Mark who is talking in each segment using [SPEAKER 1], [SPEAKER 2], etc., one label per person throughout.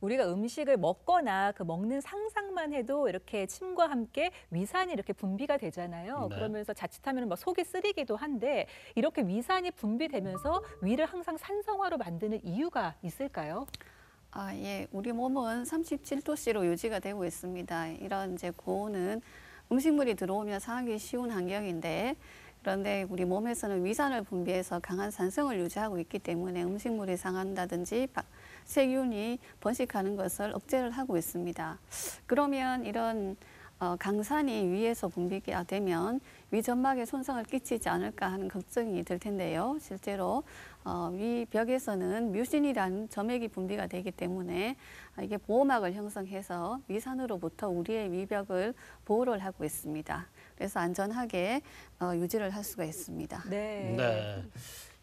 [SPEAKER 1] 우리가 음식을 먹거나 그 먹는 상상만 해도 이렇게 침과 함께 위산이 이렇게 분비가 되잖아요.
[SPEAKER 2] 네.
[SPEAKER 1] 그러면서 자칫하면 막 속이 쓰리기도 한데 이렇게 위산이 분비되면서 위를 항상 산성화로 만드는 이유가 있을까요?
[SPEAKER 3] 예. 우리 몸은 37도씨로 유지가 되고 있습니다. 이런 이제 고온은 음식물이 들어오면 상하기 쉬운 환경인데, 그런데 우리 몸에서는 위산을 분비해서 강한 산성을 유지하고 있기 때문에 음식물이 상한다든지 세균이 번식하는 것을 억제를 하고 있습니다. 그러면 이런 강산이 위에서 분비가 되면 위 점막에 손상을 끼치지 않을까 하는 걱정이 들 텐데요. 실제로 위 벽에서는 뮤신이라는 점액이 분비가 되기 때문에 이게 보호막을 형성해서 위산으로부터 우리의 위벽을 보호를 하고 있습니다. 그래서 안전하게 유지를 할 수가 있습니다.
[SPEAKER 1] 네.
[SPEAKER 2] 네.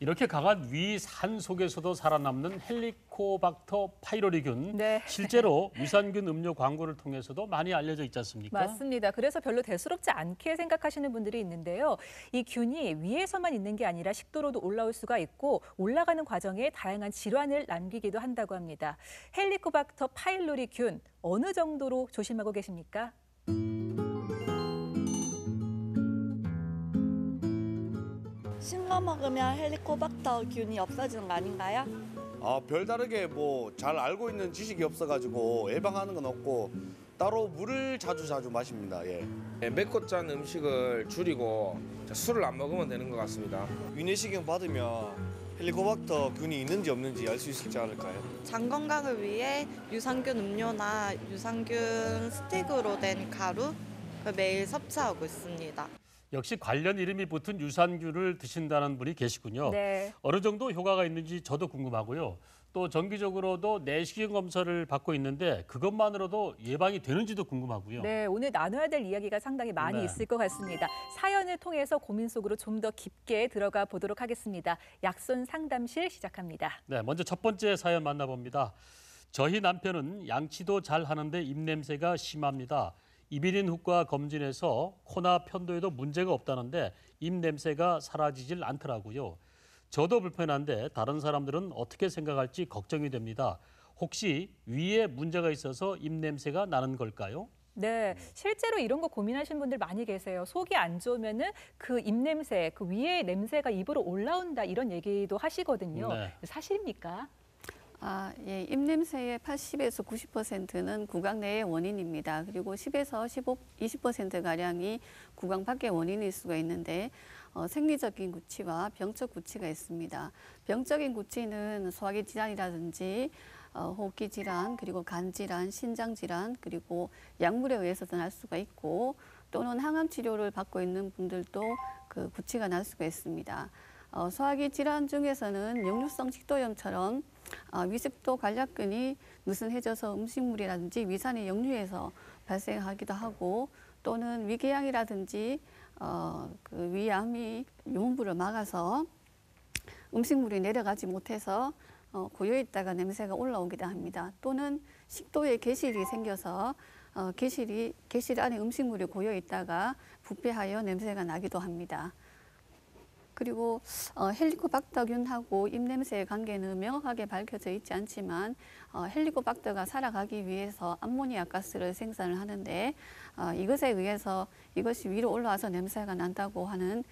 [SPEAKER 2] 이렇게 강한 위산 속에서도 살아남는 헬리코박터 파이로리균.
[SPEAKER 1] 네.
[SPEAKER 2] 실제로 유산균 음료 광고를 통해서도 많이 알려져 있지 않습니까?
[SPEAKER 1] 맞습니다. 그래서 별로 대수롭지 않게 생각하시는 분들이 있는데요. 이 균이 위에서만 있는 게 아니라 식도로도 올라올 수가 있고 올라가는 과정에 다양한 질환을 남기기도 한다고 합니다. 헬리코박터 파일로리 균 어느 정도로 조심하고 계십니까?
[SPEAKER 4] 신거 먹으면 헬리코박터 균이 없어지는 거 아닌가요?
[SPEAKER 5] 별다르게 뭐 잘 알고 있는 지식이 없어가지고 예방하는 건 없고 따로 물을 자주 마십니다. 예.
[SPEAKER 6] 맵고 짠 음식을 줄이고 술을 안 먹으면 되는 것 같습니다.
[SPEAKER 7] 위내시경 받으면 헬리코박터 균이 있는지 없는지 알 수 있지 않을까요?
[SPEAKER 4] 장 건강을 위해 유산균 음료나 유산균 스틱으로 된 가루 매일 섭취하고 있습니다.
[SPEAKER 2] 역시 관련 이름이 붙은 유산균을 드신다는 분이 계시군요.
[SPEAKER 1] 네.
[SPEAKER 2] 어느 정도 효과가 있는지 저도 궁금하고요. 또 정기적으로도 내시경 검사를 받고 있는데 그것만으로도 예방이 되는지도 궁금하고요.
[SPEAKER 1] 네, 오늘 나눠야 될 이야기가 상당히 많이
[SPEAKER 2] 네.
[SPEAKER 1] 있을 것 같습니다. 사연을 통해서 고민 속으로 좀 더 깊게 들어가 보도록 하겠습니다. 약손 상담실 시작합니다.
[SPEAKER 2] 네, 먼저 첫 번째 사연 만나봅니다. 저희 남편은 양치도 잘 하는데 입냄새가 심합니다. 이비인 후과 검진에서 코나 편도에도 문제가 없다는데 입냄새가 사라지질 않더라고요. 저도 불편한데 다른 사람들은 어떻게 생각할지 걱정이 됩니다. 혹시 위에 문제가 있어서 입냄새가 나는 걸까요?
[SPEAKER 1] 네, 실제로 이런 거 고민하시는 분들 많이 계세요. 속이 안 좋으면은 그 입냄새, 그 위에 냄새가 입으로 올라온다 이런 얘기도 하시거든요.
[SPEAKER 2] 네.
[SPEAKER 1] 사실입니까?
[SPEAKER 3] 예. 입냄새의 80에서 90%는 구강 내의 원인입니다. 그리고 10에서 20%가량이 구강 밖의 원인일 수가 있는데 생리적인 구취와 병적 구취가 있습니다. 병적인 구취는 소화기 질환이라든지 호흡기 질환, 그리고 간 질환, 신장 질환, 그리고 약물에 의해서도 날 수가 있고 또는 항암 치료를 받고 있는 분들도 그 구취가 날 수가 있습니다. 소화기 질환 중에서는 역류성 식도염처럼 위습도 관략근이 느슨해져서 음식물이라든지 위산이 역류해서 발생하기도 하고 또는 위궤양이라든지 그 위암이 유문부를 막아서 음식물이 내려가지 못해서 고여있다가 냄새가 올라오기도 합니다. 또는 식도에 개실이 생겨서 개실 안에 음식물이 고여있다가 부패하여 냄새가 나기도 합니다. 그리고 헬리코박터균하고 입냄새의 관계는 명확하게 밝혀져 있지 않지만 헬리코박터가 살아가기 위해서 암모니아 가스를 생산을 하는데 이것에 의해서 이것이 위로 올라와서 냄새가 난다고 하는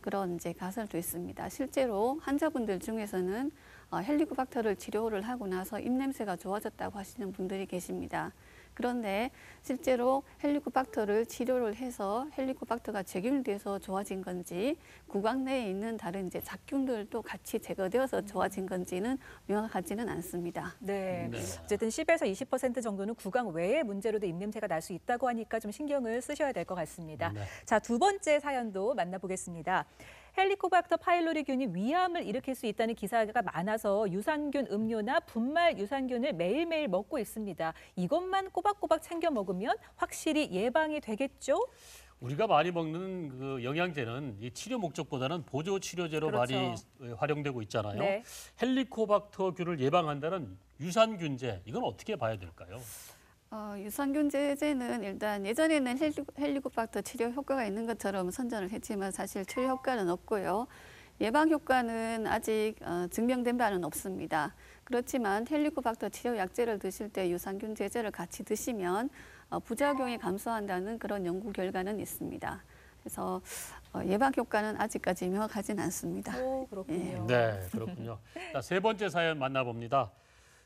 [SPEAKER 3] 그런 이제 가설도 있습니다. 실제로 환자분들 중에서는 헬리코박터를 치료를 하고 나서 입냄새가 좋아졌다고 하시는 분들이 계십니다. 그런데 실제로 헬리코박터를 치료를 해서 헬리코박터가 제균돼서 좋아진 건지 구강 내에 있는 다른 이제 잡균들도 같이 제거되어서 좋아진 건지는 명확하지는 않습니다.
[SPEAKER 1] 네.
[SPEAKER 2] 네.
[SPEAKER 1] 어쨌든 10에서 20% 정도는 구강 외의 문제로도 입냄새가 날 수 있다고 하니까 좀 신경을 쓰셔야 될 것 같습니다.
[SPEAKER 2] 네.
[SPEAKER 1] 자, 두 번째 사연도 만나보겠습니다. 헬리코박터 파일로리균이 위암을 일으킬 수 있다는 기사가 많아서 유산균 음료나 분말 유산균을 매일매일 먹고 있습니다. 이것만 꼬박꼬박 챙겨 먹으면 확실히 예방이 되겠죠?
[SPEAKER 2] 우리가 많이 먹는 그 영양제는 이 치료 목적보다는 보조 치료제로
[SPEAKER 1] 그렇죠.
[SPEAKER 2] 많이 활용되고 있잖아요.
[SPEAKER 1] 네.
[SPEAKER 2] 헬리코박터균을 예방한다는 유산균제, 이건 어떻게 봐야 될까요?
[SPEAKER 3] 유산균제제는 일단 예전에는 헬리코박터 치료 효과가 있는 것처럼 선전을 했지만 사실 치료 효과는 없고요. 예방 효과는 아직 증명된 바는 없습니다. 그렇지만 헬리코박터 치료 약제를 드실 때 유산균 제제를 같이 드시면 부작용이 감소한다는 그런 연구 결과는 있습니다. 그래서 예방 효과는 아직까지 명확하진 않습니다.
[SPEAKER 1] 오, 그렇군요.
[SPEAKER 2] 네, 그렇군요. 자, 세 번째 사연 만나봅니다.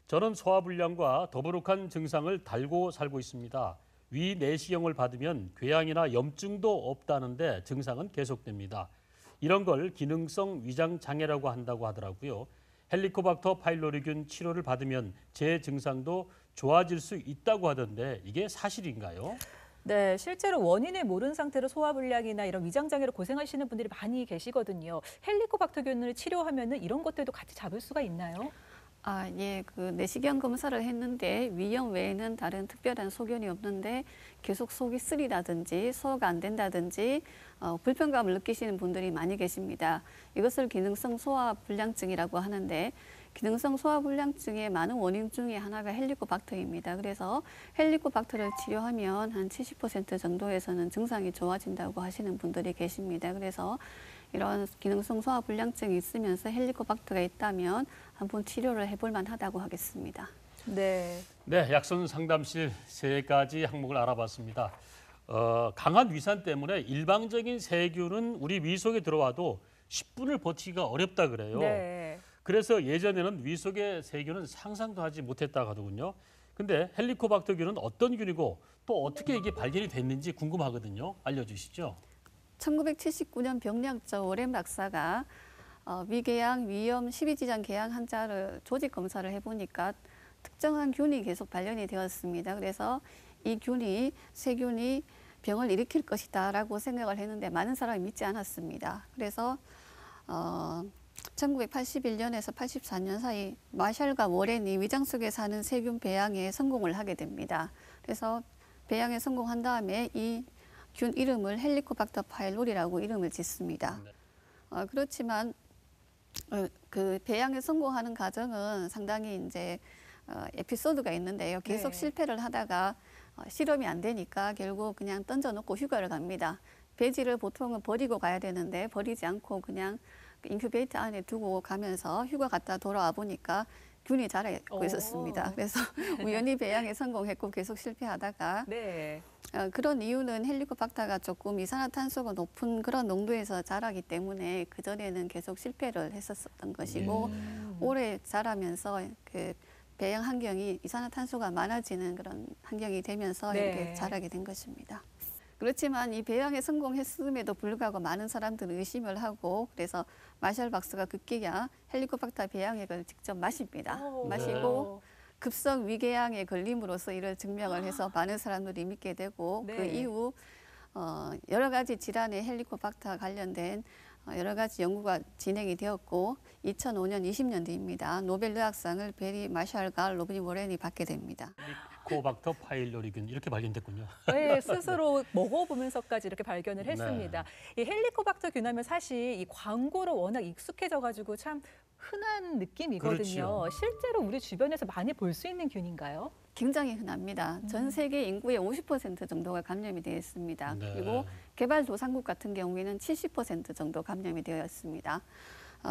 [SPEAKER 2] 저는 소화불량과 더부룩한 증상을 달고 살고 있습니다. 위 내시경을 받으면 궤양이나 염증도 없다는데 증상은 계속됩니다. 이런 걸 기능성 위장 장애라고 한다고 하더라고요. 헬리코박터 파일로리균 치료를 받으면 제 증상도 좋아질 수 있다고 하던데 이게 사실인가요?
[SPEAKER 1] 네, 실제로 원인을 모르는 상태로 소화불량이나 이런 위장장애로 고생하시는 분들이 많이 계시거든요. 헬리코박터균을 치료하면은 이런 것들도 같이 잡을 수가 있나요?
[SPEAKER 3] 예, 그 내시경 검사를 했는데 위염 외에는 다른 특별한 소견이 없는데 계속 속이 쓰리다든지 소화가 안 된다든지 불편감을 느끼시는 분들이 많이 계십니다. 이것을 기능성 소화불량증이라고 하는데 기능성 소화불량증의 많은 원인 중에 하나가 헬리코박터입니다. 그래서 헬리코박터를 치료하면 한 70% 정도에서는 증상이 좋아진다고 하시는 분들이 계십니다. 그래서 이런 기능성 소화불량증이 있으면서 헬리코박터가 있다면 한번 치료를 해볼 만하다고 하겠습니다.
[SPEAKER 1] 네.
[SPEAKER 2] 네, 약손 상담실 세 가지 항목을 알아봤습니다. 강한 위산 때문에 일방적인 세균은 우리 위 속에 들어와도 10분을 버티기가 어렵다 그래요.
[SPEAKER 1] 네.
[SPEAKER 2] 그래서 예전에는 위 속의 세균은 상상도 하지 못했다고 하더군요. 근데 헬리코박터균은 어떤 균이고 또 어떻게 이게 발견이 됐는지 궁금하거든요. 알려주시죠.
[SPEAKER 3] 1979년 병리학자 오렌 박사가 위궤양, 위염, 십이지장 궤양 환자를 조직 검사를 해보니까 특정한 균이 계속 발견이 되었습니다. 그래서 이 균이 세균이 병을 일으킬 것이다라고 생각을 했는데 많은 사람이 믿지 않았습니다. 그래서 1981년에서 84년 사이 마샬과 워렌이 위장 속에 사는 세균 배양에 성공을 하게 됩니다. 그래서 배양에 성공한 다음에 이 균 이름을 헬리코박터 파일로리라고 이름을 짓습니다. 그렇지만 그 배양에 성공하는 과정은 상당히 이제 에피소드가 있는데요. 계속
[SPEAKER 1] 네.
[SPEAKER 3] 실패를 하다가 실험이 안 되니까 결국 그냥 던져놓고 휴가를 갑니다. 배지를 보통은 버리고 가야 되는데 버리지 않고 그냥 인큐베이터 안에 두고 가면서 휴가 갔다 돌아와 보니까 균이 자라고 있었습니다. 그래서 우연히 배양에 성공했고 계속 실패하다가
[SPEAKER 1] 네.
[SPEAKER 3] 그런 이유는 헬리코박터가 조금 이산화탄소가 높은 그런 농도에서 자라기 때문에 그전에는 계속 실패를 했었던 것이고 오래 자라면서 그 배양 환경이 이산화탄소가 많아지는 그런 환경이 되면서
[SPEAKER 1] 네.
[SPEAKER 3] 이렇게 자라게 된 것입니다. 그렇지만 이 배양에 성공했음에도 불구하고 많은 사람들은 의심을 하고 그래서 마샬 박사가 급기야 헬리코박터 배양액을 직접 마십니다. 마시고 급성 위궤양에 걸림으로써 이를 증명을 해서 많은 사람들이 믿게 되고
[SPEAKER 1] 네.
[SPEAKER 3] 그 이후 여러 가지 질환에 헬리코박터 관련된 여러 가지 연구가 진행이 되었고 2005년 20년 뒤입니다. 노벨 의학상을 베리 마샬과 로빈 워렌이 받게 됩니다.
[SPEAKER 2] 헬리코박터 파일로리균 이렇게 발견됐군요.
[SPEAKER 1] 네, 스스로 먹어보면서까지 이렇게 발견을
[SPEAKER 2] 네.
[SPEAKER 1] 했습니다. 이 헬리코박터균 하면 사실 이 광고로 워낙 익숙해져가지고 참 흔한 느낌이거든요.
[SPEAKER 2] 그렇죠.
[SPEAKER 1] 실제로 우리 주변에서 많이 볼 수 있는 균인가요?
[SPEAKER 3] 굉장히 흔합니다. 전 세계 인구의 50% 정도가 감염이 되어 있습니다.
[SPEAKER 2] 네.
[SPEAKER 3] 그리고 개발도상국 같은 경우에는 70% 정도 감염이 되어 있습니다.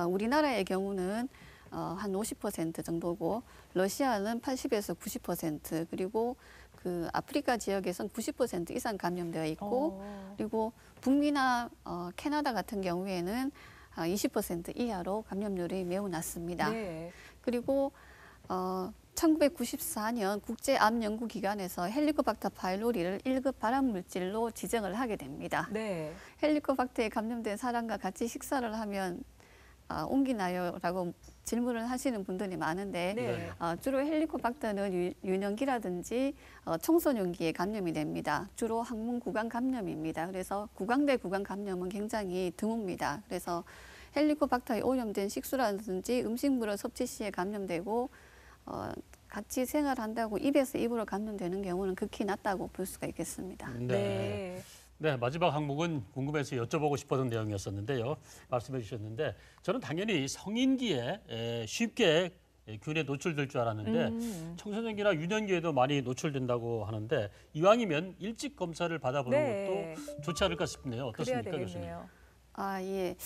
[SPEAKER 3] 우리나라의 경우는 한 50% 정도고 러시아는 80에서 90% 그리고 그 아프리카 지역에선 90% 이상 감염되어 있고 그리고 북미나 캐나다 같은 경우에는 20% 이하로 감염률이 매우 낮습니다.
[SPEAKER 1] 네.
[SPEAKER 3] 그리고 1994년 국제암연구기관에서 헬리코박터 파일로리를 1급 발암물질로 지정을 하게 됩니다.
[SPEAKER 1] 네.
[SPEAKER 3] 헬리코박터에 감염된 사람과 같이 식사를 하면 옮기나요? 라고 질문을 하시는 분들이 많은데
[SPEAKER 1] 네.
[SPEAKER 3] 주로 헬리코박터는 유년기라든지 청소년기에 감염이 됩니다. 주로 항문 구강 감염입니다. 그래서 구강대 구강 감염은 굉장히 드뭅니다. 그래서 헬리코박터에 오염된 식수라든지 음식물을 섭취 시에 감염되고 같이 생활한다고 입에서 입으로 감염되는 경우는 극히 낮다고 볼 수가 있겠습니다.
[SPEAKER 1] 네.
[SPEAKER 2] 네, 마지막 항목은 궁금해서 여쭤보고 싶었던 내용이었었는데요. 말씀해 주셨는데 저는 당연히 성인기에 쉽게 균에 노출될 줄 알았는데 청소년기나 유년기에도 많이 노출된다고 하는데 이왕이면 일찍 검사를 받아보는
[SPEAKER 1] 네.
[SPEAKER 2] 것도 좋지 않을까 싶네요.
[SPEAKER 1] 그래야
[SPEAKER 2] 어떻습니까, 교수님?
[SPEAKER 1] 되겠네요.
[SPEAKER 3] 예.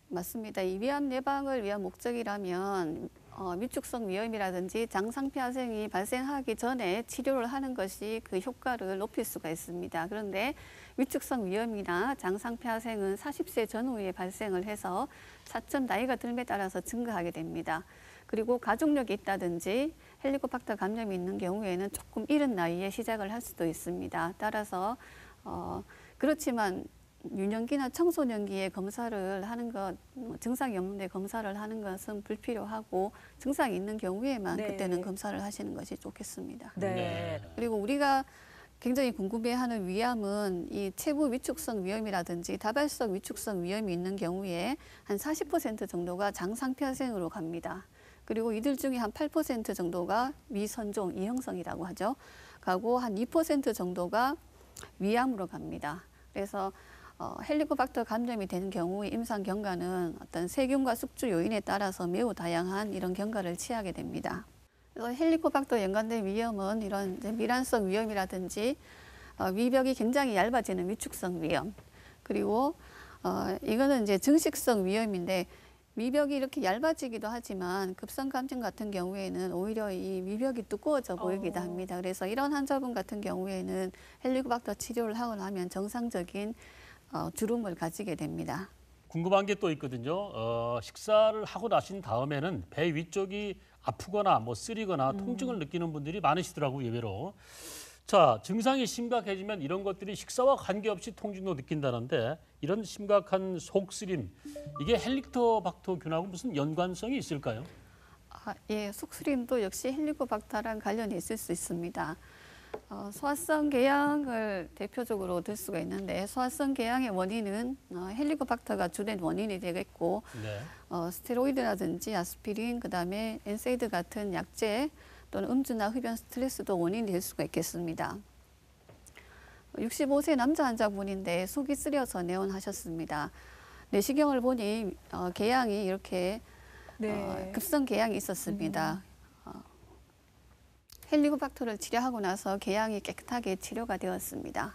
[SPEAKER 3] 맞습니다. 이 위암 예방을 위한 목적이라면 위축성 위염이라든지 장상폐하생이 발생하기 전에 치료를 하는 것이 그 효과를 높일 수가 있습니다. 그런데 위축성 위염이나 장상폐하생은 40세 전후에 발생을 해서 차츰 나이가 들에 따라서 증가하게 됩니다. 그리고 가족력이 있다든지 헬리코박터 감염이 있는 경우에는 조금 이른 나이에 시작을 할 수도 있습니다. 따라서 그렇지만 유년기나 청소년기에 검사를 하는 것, 증상이 없는데 검사를 하는 것은 불필요하고 증상이 있는 경우에만
[SPEAKER 1] 네.
[SPEAKER 3] 그때는 검사를 하시는 것이 좋겠습니다.
[SPEAKER 1] 네.
[SPEAKER 3] 그리고 우리가 굉장히 궁금해하는 위암은 이 체부 위축성 위염이라든지 다발성 위축성 위염이 있는 경우에 한 40% 정도가 장상폐하생으로 갑니다. 그리고 이들 중에 한 8% 정도가 위선종, 이형성이라고 하죠. 가고 한 2% 정도가 위암으로 갑니다. 그래서 헬리코박터 감염이 되는 경우에 임상 경과는 어떤 세균과 숙주 요인에 따라서 매우 다양한 이런 경과를 취하게 됩니다. 그래서 헬리코박터 연관된 위염은 이런 이제 미란성 위염이라든지 위벽이 굉장히 얇아지는 위축성 위염, 그리고 이거는 이제 증식성 위염인데 위벽이 이렇게 얇아지기도 하지만 급성 감염 같은 경우에는 오히려 이 위벽이 두꺼워져 보이기도 합니다. 그래서 이런 환자분 같은 경우에는 헬리코박터 치료를 하고 나면 정상적인 주름을 가지게 됩니다.
[SPEAKER 2] 궁금한 게 또 있거든요. 식사를 하고 나신 다음에는 배 위쪽이 아프거나 뭐 쓰리거나 통증을 느끼는 분들이 많으시더라고요, 예외로. 자, 증상이 심각해지면 이런 것들이 식사와 관계없이 통증도 느낀다는데 이런 심각한 속쓰림, 이게 헬리코박터균하고 무슨 연관성이 있을까요?
[SPEAKER 3] 예, 속쓰림도 역시 헬리코박터랑 관련이 있을 수 있습니다. 소화성 궤양을 대표적으로 들 수가 있는데 소화성 궤양의 원인은 헬리코박터가 주된 원인이 되겠고
[SPEAKER 2] 네.
[SPEAKER 3] 스테로이드라든지 아스피린, 그다음에 엔세이드 같은 약제 또는 음주나 흡연 스트레스도 원인이 될 수가 있겠습니다. 65세 남자 환자분인데 속이 쓰려서 내원하셨습니다. 내시경을 보니 궤양이 이렇게
[SPEAKER 1] 네.
[SPEAKER 3] 급성 궤양이 있었습니다. 헬리코박터를 치료하고 나서 궤양이 깨끗하게 치료가 되었습니다.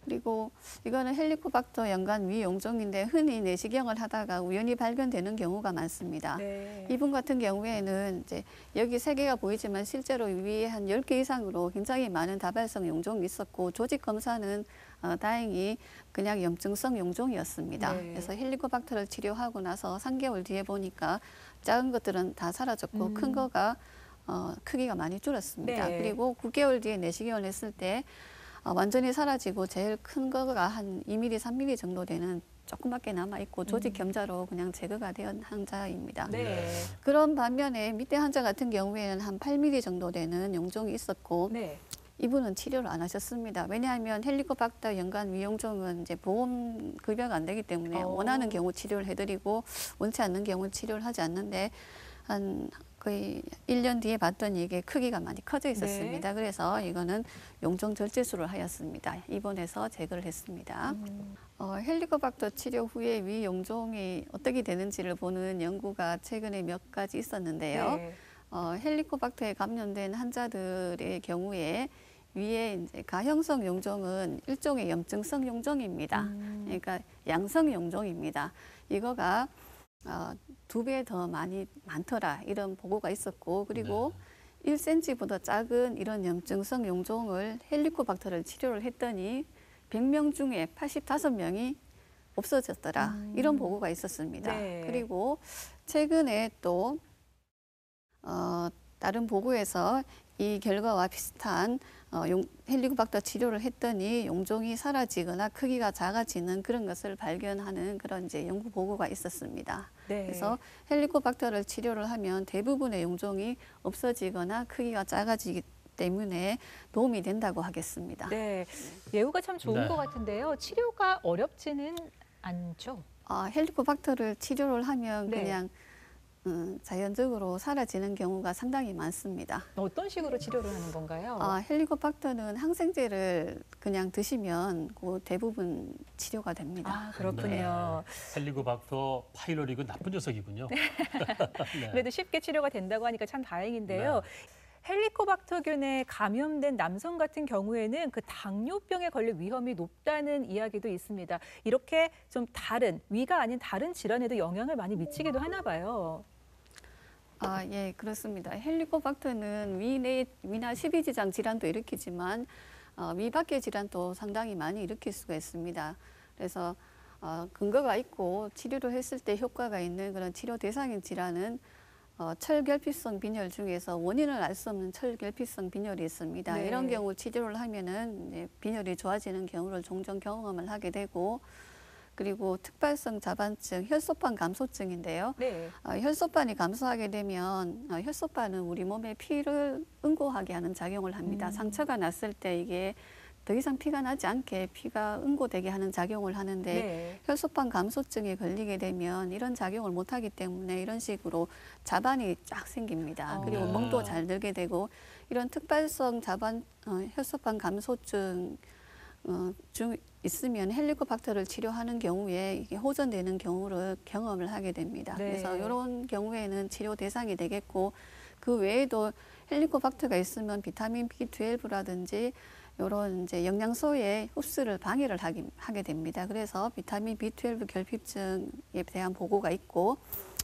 [SPEAKER 3] 그리고 이거는 헬리코박터 연관 위용종인데 흔히 내시경을 하다가 우연히 발견되는 경우가 많습니다.
[SPEAKER 1] 네.
[SPEAKER 3] 이분 같은 경우에는 이제 여기 3개가 보이지만 실제로 위에 한 10개 이상으로 굉장히 많은 다발성 용종이 있었고 조직 검사는 다행히 그냥 염증성 용종이었습니다.
[SPEAKER 1] 네.
[SPEAKER 3] 그래서 헬리코박터를 치료하고 나서 3개월 뒤에 보니까 작은 것들은 다 사라졌고 큰 거가 크기가 많이 줄었습니다.
[SPEAKER 1] 네.
[SPEAKER 3] 그리고 9개월 뒤에 내시경을 했을 때 완전히 사라지고 제일 큰 거가 한 2mm, 3mm 정도 되는 조그맣게 남아있고 조직 겸자로 그냥 제거가 된 환자입니다.
[SPEAKER 1] 네.
[SPEAKER 3] 그런 반면에 밑에 환자 같은 경우에는 한 8mm 정도 되는 용종이 있었고
[SPEAKER 1] 네.
[SPEAKER 3] 이분은 치료를 안 하셨습니다. 왜냐하면 헬리코박터 연관 위용종은 이제 보험 급여가 안 되기 때문에 원하는 경우 치료를 해드리고 원치 않는 경우 치료를 하지 않는데 한 거의 1년 뒤에 봤더니 이게 크기가 많이 커져 있었습니다. 그래서 이거는 용종 절제술을 하였습니다. 입원해서 제거를 했습니다. 헬리코박터 치료 후에 위 용종이 어떻게 되는지를 보는 연구가 최근에 몇 가지 있었는데요.
[SPEAKER 1] 네.
[SPEAKER 3] 헬리코박터에 감염된 환자들의 경우에 위에 이제 가형성 용종은 일종의 염증성 용종입니다. 그러니까 양성 용종입니다. 이거가 2배 더 많더라 이런 보고가 있었고 그리고 1cm보다 작은 이런 염증성 용종을 헬리코박터를 치료를 했더니 100명 중에 85명이 없어졌더라 이런 보고가 있었습니다.
[SPEAKER 1] 네.
[SPEAKER 3] 그리고 최근에 또 다른 보고에서 이 결과와 비슷한 헬리코박터 치료를 했더니 용종이 사라지거나 크기가 작아지는 그런 것을 발견하는 그런 이제 연구 보고가 있었습니다.
[SPEAKER 1] 네.
[SPEAKER 3] 그래서 헬리코박터를 치료를 하면 대부분의 용종이 없어지거나 크기가 작아지기 때문에 도움이 된다고 하겠습니다.
[SPEAKER 1] 네. 예후가 참 좋은
[SPEAKER 2] 네.
[SPEAKER 1] 것 같은데요. 치료가 어렵지는 않죠.
[SPEAKER 3] 헬리코박터를 치료를 하면
[SPEAKER 1] 네.
[SPEAKER 3] 그냥 자연적으로 사라지는 경우가 상당히 많습니다.
[SPEAKER 1] 어떤 식으로 치료를 하는 건가요?
[SPEAKER 3] 헬리코박터는 항생제를 그냥 드시면 그 대부분 치료가 됩니다.
[SPEAKER 1] 그렇군요.
[SPEAKER 2] 헬리코박터 파일로리 그 나쁜 녀석이군요. 네.
[SPEAKER 1] 그래도 쉽게 치료가 된다고 하니까 참 다행인데요. 헬리코박터균에 감염된 남성 같은 경우에는 그 당뇨병에 걸릴 위험이 높다는 이야기도 있습니다. 이렇게 좀 다른 위가 아닌 다른 질환에도 영향을 많이 미치기도 하나 봐요.
[SPEAKER 3] 아, 예, 그렇습니다. 헬리코박터는 위나 십이지장 질환도 일으키지만 위 밖의 질환도 상당히 많이 일으킬 수가 있습니다. 그래서 근거가 있고 치료를 했을 때 효과가 있는 그런 치료 대상인 질환은 철결핍성 빈혈 중에서 원인을 알 수 없는 철결핍성 빈혈이 있습니다.
[SPEAKER 1] 네.
[SPEAKER 3] 이런 경우 치료를 하면은 이제 빈혈이 좋아지는 경우를 종종 경험을 하게 되고, 그리고 특발성 자반증, 혈소판 감소증인데요.
[SPEAKER 1] 네.
[SPEAKER 3] 혈소판이 감소하게 되면 혈소판은 우리 몸에 피를 응고하게 하는 작용을 합니다. 상처가 났을 때 이게 더 이상 피가 나지 않게 피가 응고되게 하는 작용을 하는데
[SPEAKER 1] 네.
[SPEAKER 3] 혈소판 감소증에 걸리게 되면 이런 작용을 못하기 때문에 이런 식으로 자반이 쫙 생깁니다. 그리고
[SPEAKER 2] 네.
[SPEAKER 3] 멍도 잘 들게 되고, 이런 특발성 혈소판 감소증 중 있으면 헬리코박터를 치료하는 경우에 이게 호전되는 경우를 경험을 하게 됩니다.
[SPEAKER 1] 네.
[SPEAKER 3] 그래서 이런 경우에는 치료 대상이 되겠고, 그 외에도 헬리코박터가 있으면 비타민 B12라든지 이런 이제 영양소의 흡수를 방해를 하게 됩니다. 그래서 비타민 B12 결핍증에 대한 보고가 있고,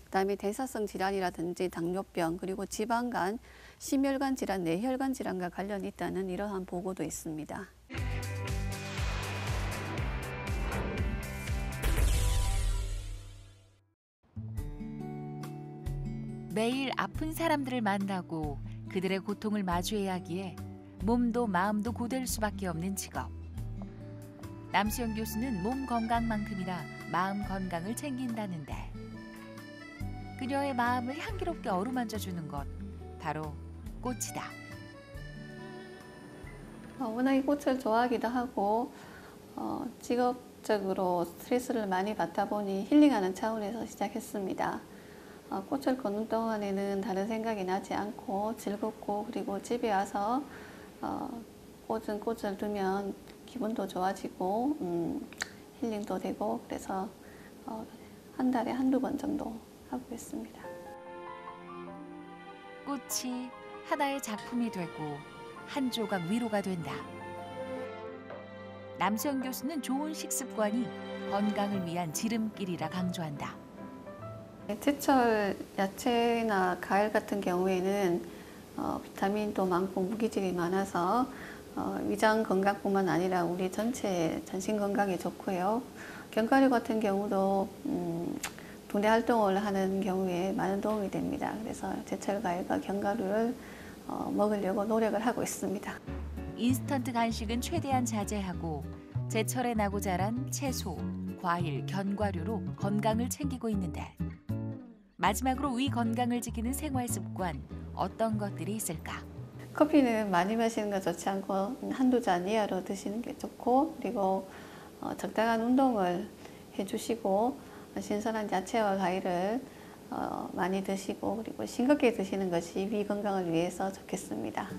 [SPEAKER 3] 그다음에 대사성 질환이라든지 당뇨병, 그리고 지방간, 심혈관 질환, 뇌혈관 질환과 관련이 있다는 이러한 보고도 있습니다.
[SPEAKER 8] 매일 아픈 사람들을 만나고 그들의 고통을 마주해야 하기에 몸도 마음도 고될 수밖에 없는 직업. 남수영 교수는 몸 건강만큼이나 마음 건강을 챙긴다는데, 그녀의 마음을 향기롭게 어루만져 주는 것, 바로 꽃이다.
[SPEAKER 3] 워낙에 꽃을 좋아하기도 하고 직업적으로 스트레스를 많이 받다 보니 힐링하는 차원에서 시작했습니다. 꽃을 거는 동안에는 다른 생각이 나지 않고 즐겁고, 그리고 집에 와서 꽃을 두면 기분도 좋아지고 힐링도 되고, 그래서 한 달에 한두 번 정도 하고 있습니다.
[SPEAKER 8] 꽃이 하나의 작품이 되고 한 조각 위로가 된다. 남수영 교수는 좋은 식습관이 건강을 위한 지름길이라 강조한다.
[SPEAKER 3] 제철 야채나 과일 같은 경우에는 비타민도 많고 무기질이 많아서 위장 건강뿐만 아니라 우리 전체 전신 건강에 좋고요. 견과류 같은 경우도 두뇌 활동을 하는 경우에 많은 도움이 됩니다. 그래서 제철 과일과 견과류를 먹으려고 노력을 하고 있습니다.
[SPEAKER 8] 인스턴트 간식은 최대한 자제하고 제철에 나고 자란 채소, 과일, 견과류로 건강을 챙기고 있는데, 마지막으로 위 건강을 지키는 생활 습관, 어떤 것들이 있을까?
[SPEAKER 3] 커피는 많이 마시는 거 좋지 않고 한두 잔 이하로 드시는 게 좋고, 그리고 적당한 운동을 해주시고 신선한 야채와 과일을 많이 드시고, 그리고 싱겁게 드시는 것이 위 건강을 위해서 좋겠습니다.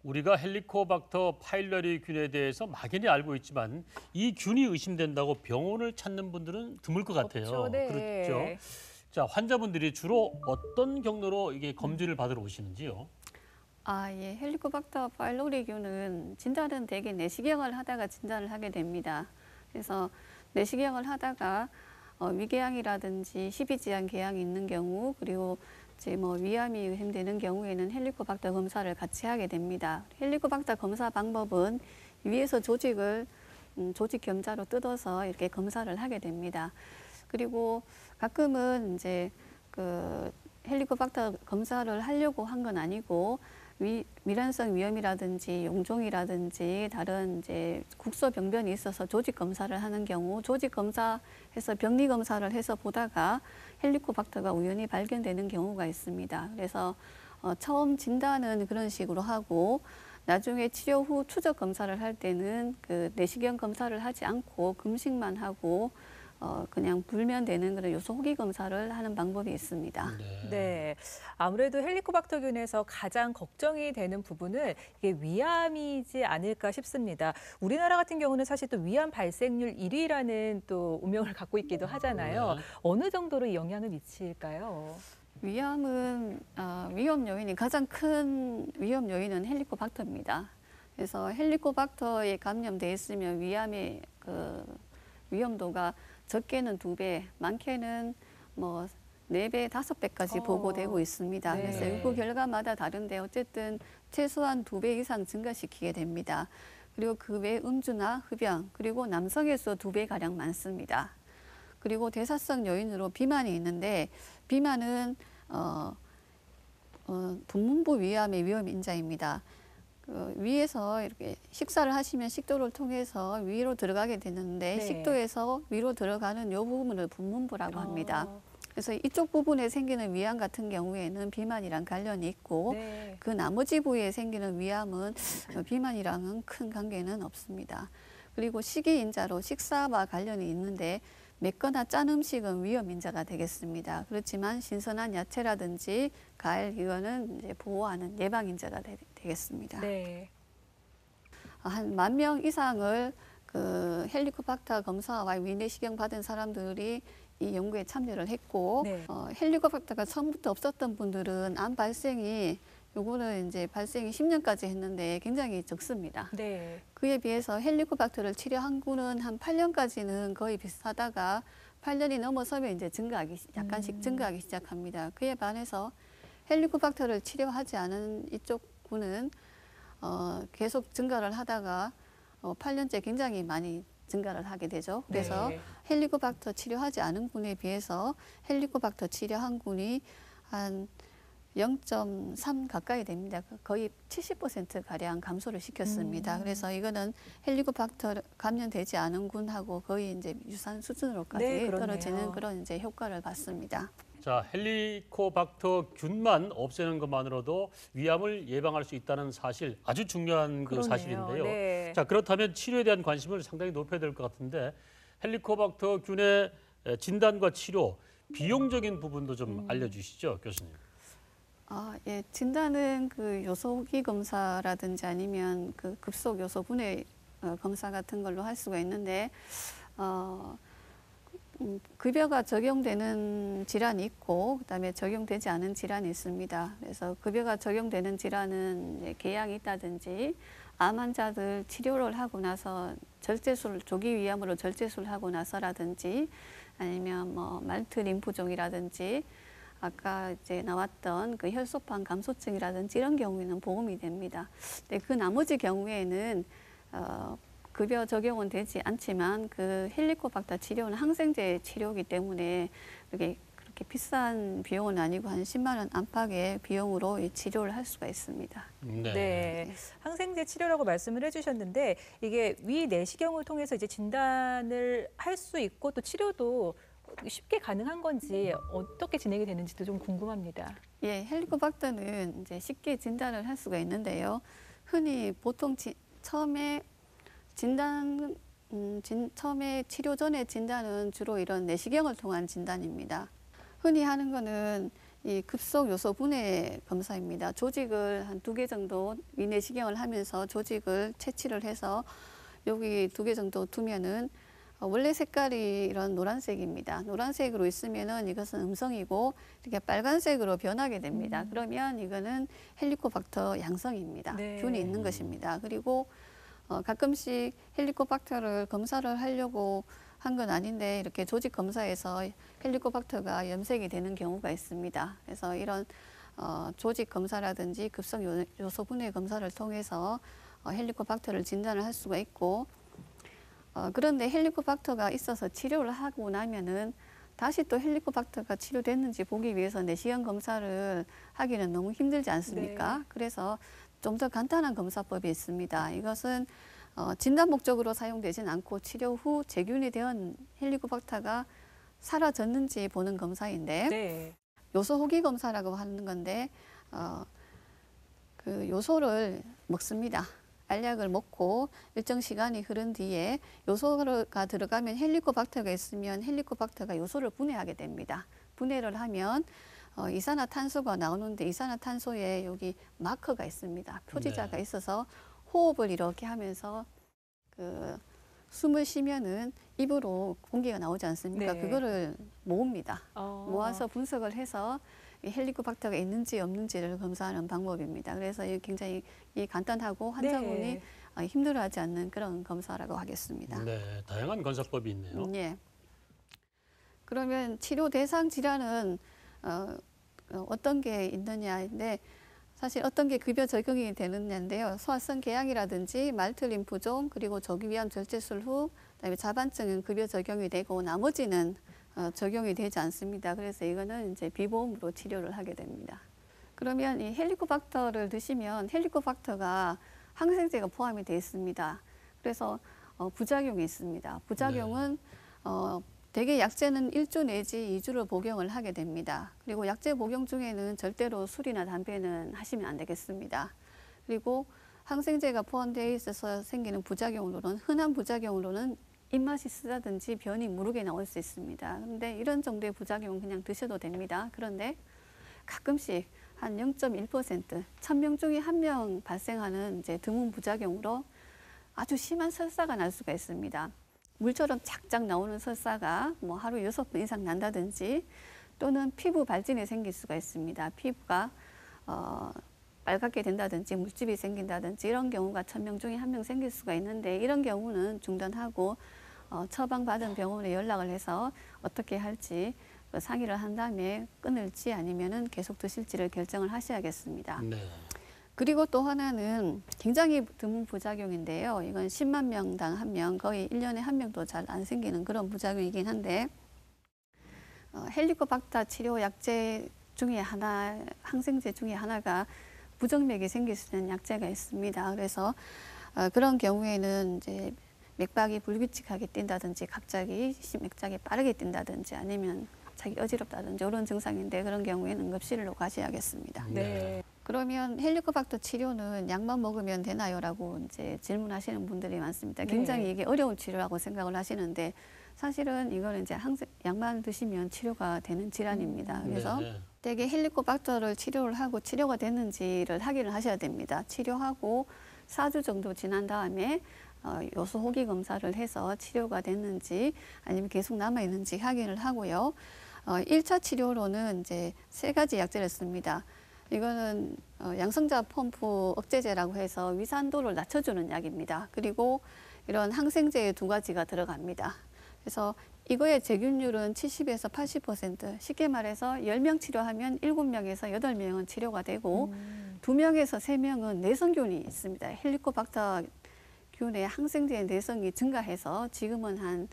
[SPEAKER 2] 우리가 헬리코박터 파일러리균에 대해서 막연히 알고 있지만 이 균이 의심된다고 병원을 찾는 분들은 드물 것 같아요.
[SPEAKER 1] 없죠. 네.
[SPEAKER 2] 그렇죠. 자, 환자분들이 주로 어떤 경로로 이게 검진을 받으러 오시는지요?
[SPEAKER 3] 예. 헬리코박터 파일로리균은 진단은 대개 내시경을 하다가 진단을 하게 됩니다. 그래서 내시경을 하다가 위궤양이라든지 십이지장 궤양이 있는 경우, 그리고 이제 위암이 의심되는 경우에는 헬리코박터 검사를 같이 하게 됩니다. 헬리코박터 검사 방법은 위에서 조직을 조직 겸자로 뜯어서 이렇게 검사를 하게 됩니다. 그리고 가끔은 이제 헬리코박터 검사를 하려고 한 건 아니고 미란성 위염이라든지 용종이라든지 다른 이제 국소 병변이 있어서 조직 검사를 하는 경우, 조직 검사해서 병리 검사를 해서 보다가 헬리코박터가 우연히 발견되는 경우가 있습니다. 그래서 처음 진단은 그런 식으로 하고, 나중에 치료 후 추적 검사를 할 때는 그 내시경 검사를 하지 않고 금식만 하고 그냥 불면 되는 그런 요소 호기 검사를 하는 방법이 있습니다.
[SPEAKER 1] 네, 아무래도 헬리코박터균에서 가장 걱정이 되는 부분은 이게 위암이지 않을까 싶습니다. 우리나라 같은 경우는 사실 또 위암 발생률 1위라는 또 운명을 갖고 있기도 하잖아요. 어느 정도로 이 영향을 미칠까요?
[SPEAKER 3] 위암은 위험 요인이 가장 큰 위험 요인은 헬리코박터입니다. 그래서 헬리코박터에 감염돼 있으면 위암의 그 위험도가 적게는 2배, 많게는 뭐 4배, 5배까지 보고되고 있습니다.
[SPEAKER 1] 네.
[SPEAKER 3] 그래서 연구 결과마다 다른데 어쨌든 최소한 2배 이상 증가시키게 됩니다. 그리고 그 외 음주나 흡연, 그리고 남성에서 2배가량 많습니다. 그리고 대사성 요인으로 비만이 있는데 비만은 분문부 위암의 위험 인자입니다. 위에서 이렇게 식사를 하시면 식도를 통해서 위로 들어가게 되는데
[SPEAKER 1] 네.
[SPEAKER 3] 식도에서 위로 들어가는 이 부분을 분문부라고 합니다. 그래서 이쪽 부분에 생기는 위암 같은 경우에는 비만이랑 관련이 있고
[SPEAKER 1] 네.
[SPEAKER 3] 그 나머지 부위에 생기는 위암은 비만이랑은 큰 관계는 없습니다. 그리고 식이인자로 식사와 관련이 있는데 맵거나 짠 음식은 위험인자가 되겠습니다. 그렇지만 신선한 야채라든지 과일 이거는 이제 보호하는 예방인자가 되겠습니다.
[SPEAKER 1] 네.
[SPEAKER 3] 한 10,000명 이상을 그 헬리코박터 검사와 위내시경 받은 사람들이 이 연구에 참여를 했고
[SPEAKER 1] 네.
[SPEAKER 3] 헬리코박터가 처음부터 없었던 분들은 암 발생이 요거는 이제 발생이 10년까지 했는데 굉장히 적습니다.
[SPEAKER 1] 네.
[SPEAKER 3] 그에 비해서 헬리코박터를 치료한 구는 한 8년까지는 거의 비슷하다가 8년이 넘어서면 이제 약간씩 증가하기 시작합니다. 그에 반해서 헬리코박터를 치료하지 않은 이쪽 구는 계속 증가를 하다가 8년째 굉장히 많이 증가를 하게 되죠. 그래서
[SPEAKER 1] 네.
[SPEAKER 3] 헬리코박터 치료하지 않은 군에 비해서 헬리코박터 치료한 군이 한 0.3 가까이 됩니다. 거의 70%가량 감소를 시켰습니다. 그래서 이거는 헬리코박터 감염되지 않은 군하고 거의 이제 유사한 수준으로까지
[SPEAKER 1] 네, 그렇네요.
[SPEAKER 3] 떨어지는 그런 이제 효과를 봤습니다.
[SPEAKER 2] 자, 헬리코박터균만 없애는 것만으로도 위암을 예방할 수 있다는 사실 아주 중요한 그
[SPEAKER 1] 그러네요.
[SPEAKER 2] 사실인데요.
[SPEAKER 1] 네.
[SPEAKER 2] 자, 그렇다면 치료에 대한 관심을 상당히 높여야 될 것 같은데 헬리코박터균의 진단과 치료 비용적인 부분도 좀 알려주시죠, 교수님.
[SPEAKER 3] 예, 진단은 그 요소 호기 검사라든지 아니면 그 급속 요소 분해 검사 같은 걸로 할 수가 있는데 급여가 적용되는 질환이 있고 그다음에 적용되지 않은 질환이 있습니다. 그래서 급여가 적용되는 질환은 이제 궤양이 있다든지 암 환자들 치료를 하고 나서 조기 위암으로 절제술을 하고 나서라든지 아니면 뭐 말트 림프종이라든지 아까 이제 나왔던 그 혈소판 감소증이라든지 이런 경우에는 보험이 됩니다. 근데 그 나머지 경우에는 급여 적용은 되지 않지만 그 헬리코박터 치료는 항생제 치료이기 때문에 그렇게 비싼 비용은 아니고 한 10만 원 안팎의 비용으로 이 치료를 할 수가 있습니다.
[SPEAKER 1] 네. 항생제 치료라고 말씀을 해주셨는데 이게 위 내시경을 통해서 이제 진단을 할 수 있고 또 치료도 쉽게 가능한 건지 어떻게 진행이 되는지도 좀 궁금합니다.
[SPEAKER 3] 예, 헬리코박터는 이제 쉽게 진단을 할 수가 있는데요. 흔히 보통 처음에 치료 전에 진단은 주로 이런 내시경을 통한 진단입니다. 흔히 하는 거는 이 급속 요소 분해 검사입니다. 조직을 한 2개 정도 위내시경을 하면서 조직을 채취를 해서 여기 2개 정도 두면은 원래 색깔이 이런 노란색입니다. 노란색으로 있으면은 이것은 음성이고 이렇게 빨간색으로 변하게 됩니다. 그러면 이거는 헬리코박터 양성입니다.
[SPEAKER 1] 네.
[SPEAKER 3] 균이 있는 것입니다. 그리고 가끔씩 헬리코박터를 검사를 하려고 한 건 아닌데 이렇게 조직 검사에서 헬리코박터가 염색이 되는 경우가 있습니다. 그래서 이런 조직 검사라든지 급성 요소 분해 검사를 통해서 헬리코박터를 진단을 할 수가 있고 그런데 헬리코박터가 있어서 치료를 하고 나면은 다시 또 헬리코박터가 치료됐는지 보기 위해서 내시경 검사를 하기는 너무 힘들지 않습니까?
[SPEAKER 1] 네.
[SPEAKER 3] 그래서 좀 더 간단한 검사법이 있습니다. 이것은 진단 목적으로 사용되진 않고 치료 후 재균이 된 헬리코박터가 사라졌는지 보는 검사인데
[SPEAKER 1] 네.
[SPEAKER 3] 요소 호기 검사라고 하는 건데 그 요소를 먹습니다. 알약을 먹고 일정 시간이 흐른 뒤에 요소가 들어가면 헬리코박터가 있으면 헬리코박터가 요소를 분해하게 됩니다. 분해를 하면 이산화탄소가 나오는데 이산화탄소에 여기 마커가 있습니다. 표지자가
[SPEAKER 2] 네.
[SPEAKER 3] 있어서 호흡을 이렇게 하면서 그 숨을 쉬면은 입으로 공기가 나오지 않습니까?
[SPEAKER 1] 네.
[SPEAKER 3] 그거를 모읍니다.
[SPEAKER 1] 어.
[SPEAKER 3] 모아서 분석을 해서 이 헬리코박터가 있는지 없는지를 검사하는 방법입니다. 그래서 이 굉장히 이 간단하고 환자분이
[SPEAKER 1] 네.
[SPEAKER 3] 힘들어하지 않는 그런 검사라고 하겠습니다.
[SPEAKER 2] 네, 다양한 건설법이 있네요.
[SPEAKER 3] 예. 그러면 치료 대상 질환은 어떤 게 있느냐인데 사실 어떤 게 급여 적용이 되느냐인데요. 소화성 궤양이라든지 말트 림프종 그리고 조기위암 절제술 후 그다음에 자반증은 급여 적용이 되고 나머지는 적용이 되지 않습니다. 그래서 이거는 이제 비보험으로 치료를 하게 됩니다. 그러면 이 헬리코박터를 드시면 헬리코박터가 항생제가 포함이 되어 있습니다. 그래서 부작용이 있습니다. 부작용은 대개 약제는 1주 내지 2주를 복용을 하게 됩니다. 그리고 약제 복용 중에는 절대로 술이나 담배는 하시면 안 되겠습니다. 그리고 항생제가 포함되어 있어서 생기는 부작용으로는 흔한 부작용으로는 입맛이 쓰다든지 변이 무르게 나올 수 있습니다. 그런데 이런 정도의 부작용은 그냥 드셔도 됩니다. 그런데 가끔씩 한 0.1%, 1000명 중에 1명 발생하는 이제 드문 부작용으로 아주 심한 설사가 날 수가 있습니다. 물처럼 쫙쫙 나오는 설사가 뭐 하루 6번 이상 난다든지 또는 피부 발진이 생길 수가 있습니다. 피부가 빨갛게 된다든지 물집이 생긴다든지 이런 경우가 1000명 중에 1명 생길 수가 있는데 이런 경우는 중단하고 처방받은 병원에 연락을 해서 어떻게 할지 상의를 한 다음에 끊을지 아니면은 계속 드실지를 결정을 하셔야겠습니다.
[SPEAKER 2] 네.
[SPEAKER 3] 그리고 또 하나는 굉장히 드문 부작용인데요. 이건 10만 명당 1명, 거의 1년에 1명도 잘 안 생기는 그런 부작용이긴 한데 헬리코박터 치료 약제 중에 하나, 항생제 중에 하나가 부정맥이 생길 수 있는 약제가 있습니다. 그래서 그런 경우에는 이제 맥박이 불규칙하게 뛴다든지 갑자기 심맥작이 빠르게 뛴다든지 아니면 갑자기 어지럽다든지 이런 증상인데 그런 경우에는 응급실로 가셔야겠습니다.
[SPEAKER 1] 네.
[SPEAKER 3] 그러면 헬리코박터 치료는 약만 먹으면 되나요?라고 이제 질문하시는 분들이 많습니다. 굉장히
[SPEAKER 1] 네.
[SPEAKER 3] 이게 어려운 치료라고 생각을 하시는데 사실은 이거는 이제 약만 드시면 치료가 되는 질환입니다. 그래서
[SPEAKER 2] 네.
[SPEAKER 3] 대개 헬리코박터를 치료를 하고 치료가 됐는지를 확인을 하셔야 됩니다. 치료하고 4주 정도 지난 다음에 요소 호기 검사를 해서 치료가 됐는지 아니면 계속 남아 있는지 확인을 하고요. 1차 치료로는 이제 3가지 약제를 씁니다. 이거는 양성자 펌프 억제제라고 해서 위산도를 낮춰주는 약입니다. 그리고 이런 항생제 2가지가 들어갑니다. 그래서 이거의 제균율은 70에서 80%, 쉽게 말해서 10명 치료하면 7명에서 8명은 치료가 되고 2명에서 3명은 내성균이 있습니다. 헬리코박터 균의 항생제의 내성이 증가해서 지금은 한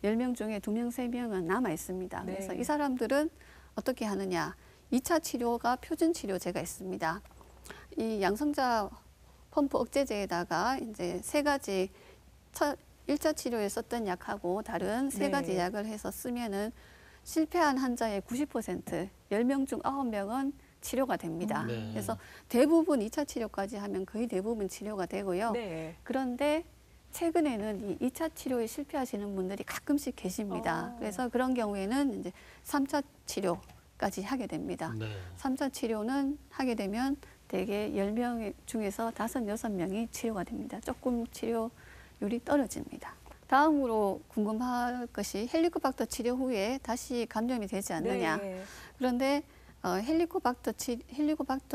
[SPEAKER 3] 10명 중에 2명, 3명은 남아 있습니다.
[SPEAKER 1] 네.
[SPEAKER 3] 그래서 이 사람들은 어떻게 하느냐? 2차 치료가 표준 치료제가 있습니다. 이 양성자 펌프 억제제에다가 이제 3가지 1차 치료에 썼던 약하고 다른 3가지
[SPEAKER 1] 네.
[SPEAKER 3] 약을 해서 쓰면은 실패한 환자의 90%, 10명 중 9명은 치료가 됩니다.
[SPEAKER 2] 네.
[SPEAKER 3] 그래서 대부분 2차 치료까지 하면 거의 대부분 치료가 되고요.
[SPEAKER 1] 네.
[SPEAKER 3] 그런데 최근에는 이 2차 치료에 실패하시는 분들이 가끔씩 계십니다. 그래서 그런 경우에는 이제 3차 치료까지 하게 됩니다.
[SPEAKER 2] 네.
[SPEAKER 3] 3차 치료는 하게 되면 대개 10명 중에서 5, 6명이 치료가 됩니다. 조금 치료율이 떨어집니다. 다음으로 궁금할 것이 헬리코박터 치료 후에 다시 감염이 되지 않느냐.
[SPEAKER 1] 네.
[SPEAKER 3] 그런데 헬리코박터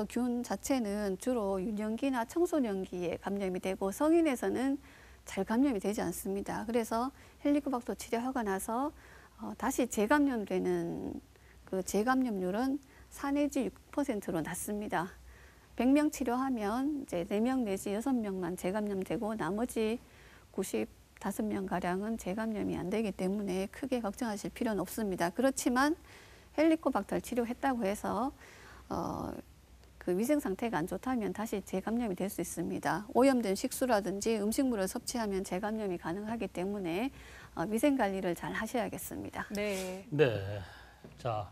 [SPEAKER 3] 균 자체는 주로 유년기나 청소년기에 감염이 되고 성인에서는 잘 감염이 되지 않습니다. 그래서 헬리코박터 치료하고 나서 다시 재감염되는 그 재감염률은 4 내지 6%로 낮습니다. 100명 치료하면 이제 4명 내지 6명만 재감염되고 나머지 95명 가량은 재감염이 안 되기 때문에 크게 걱정하실 필요는 없습니다. 그렇지만 헬리코박터를 치료했다고 해서 그 위생 상태가 안 좋다면 다시 재감염이 될 수 있습니다. 오염된 식수라든지 음식물을 섭취하면 재감염이 가능하기 때문에 위생 관리를 잘 하셔야겠습니다.
[SPEAKER 1] 네.
[SPEAKER 2] 네. 자,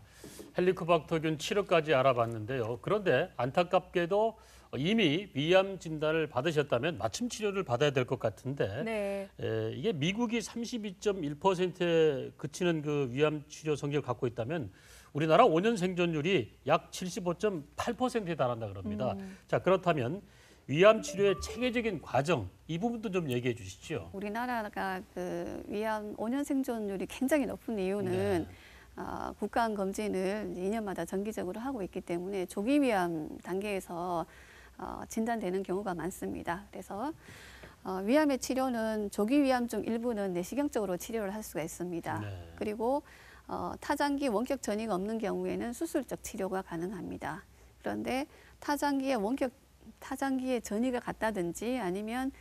[SPEAKER 2] 헬리코박터균 치료까지 알아봤는데요. 그런데 안타깝게도 이미 위암 진단을 받으셨다면 맞춤 치료를 받아야 될 것 같은데
[SPEAKER 1] 네.
[SPEAKER 2] 이게 미국이 32.1%에 그치는 그 위암 치료 성격을 갖고 있다면 우리나라 5년 생존율이 약 75.8%에 달한다 그럽니다. 자, 그렇다면 위암 치료의 체계적인 과정 이 부분도 좀 얘기해 주시죠.
[SPEAKER 3] 우리나라가 그 위암 5년 생존율이 굉장히 높은 이유는 국가암 검진을 2년마다 정기적으로 하고 있기 때문에 조기 위암 단계에서 진단되는 경우가 많습니다. 그래서 위암의 치료는 조기 위암 중 일부는 내시경적으로 치료를 할 수가 있습니다.
[SPEAKER 2] 네.
[SPEAKER 3] 그리고 타장기 원격 전이가 없는 경우에는 수술적 치료가 가능합니다. 그런데 타장기에 전이가 갔다든지 아니면